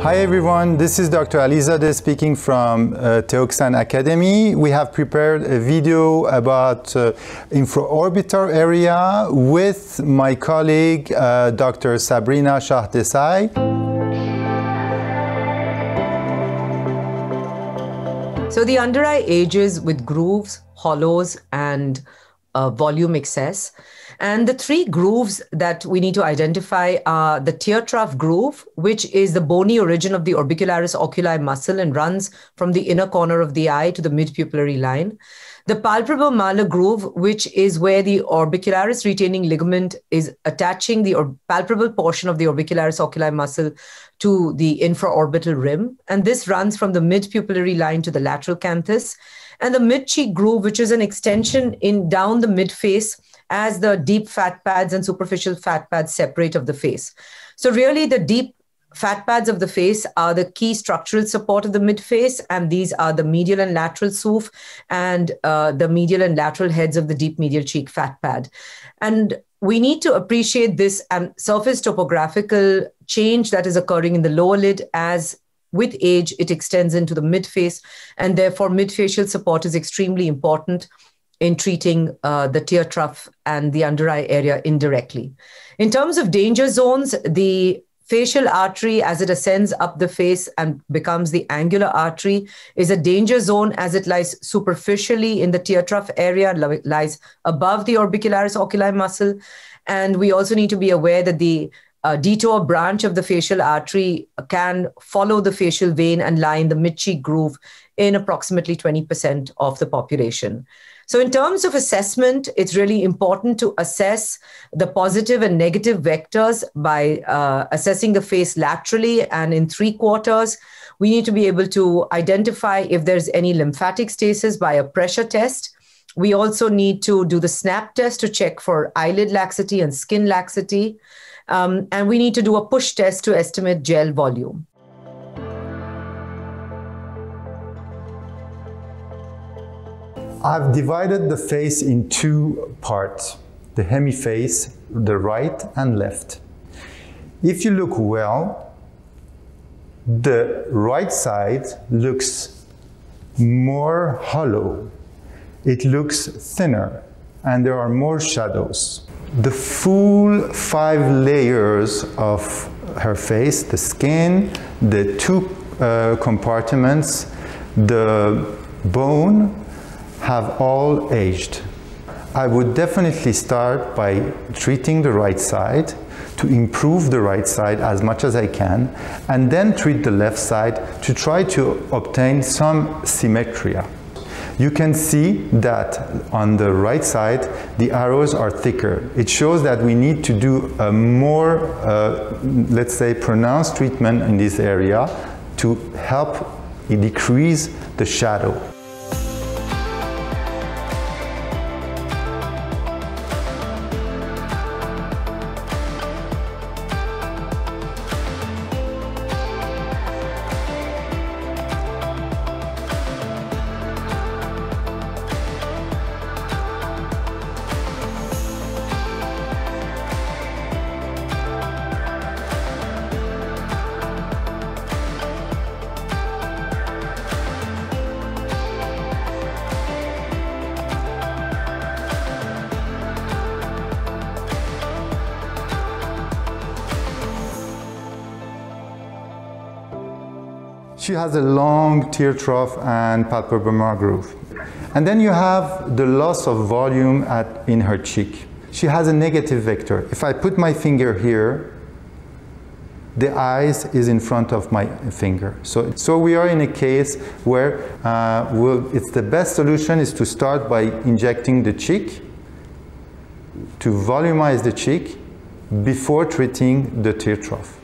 Hi everyone, this is Dr. Alizadeh speaking from Teoxane Academy. We have prepared a video about infraorbital area with my colleague Dr. Sabrina Shahdesai. So the under eye ages with grooves, hollows, and volume excess. And the three grooves that we need to identify are the tear trough groove, which is the bony origin of the orbicularis oculi muscle and runs from the inner corner of the eye to the mid-pupillary line. The palpebral malar groove, which is where the orbicularis retaining ligament is attaching the palpebral portion of the orbicularis oculi muscle to the infraorbital rim. And this runs from the mid-pupillary line to the lateral canthus. And the mid-cheek groove, which is an extension down the mid-face as the deep fat pads and superficial fat pads separate of the face. So really the deep fat pads of the face are the key structural support of the mid-face, and these are the medial and lateral SOOF and the medial and lateral heads of the deep medial cheek fat pad. And we need to appreciate this surface topographical change that is occurring in the lower lid as with age, it extends into the mid-face, and therefore mid-facial support is extremely important in treating the tear trough and the under eye area indirectly. In terms of danger zones, the facial artery as it ascends up the face and becomes the angular artery is a danger zone as it lies superficially in the tear trough area, lies above the orbicularis oculi muscle. And we also need to be aware that the detour branch of the facial artery can follow the facial vein and lie in the mid-cheek groove in approximately 20% of the population. So in terms of assessment, it's really important to assess the positive and negative vectors by assessing the face laterally and in 3/4. We need to be able to identify if there's any lymphatic stasis by a pressure test. We also need to do the snap test to check for eyelid laxity and skin laxity. And we need to do a push test to estimate gel volume. I've divided the face in two parts, the hemiface, the right and left. If you look well, the right side looks more hollow. It looks thinner and there are more shadows. The full 5 layers of her face, the skin, the two compartments, the bone, have all aged. I would definitely start by treating the right side to improve the right side as much as I can, and then treat the left side to try to obtain some symmetry. You can see that on the right side, the arrows are thicker. It shows that we need to do a more, let's say, pronounced treatment in this area to help decrease the shadow. She has a long tear trough and palpebral malar groove. And then you have the loss of volume in her cheek. She has a negative vector. If I put my finger here, the eyes is in front of my finger. So we are in a case where it's the best solution is to start by injecting the cheek, to volumize the cheek before treating the tear trough.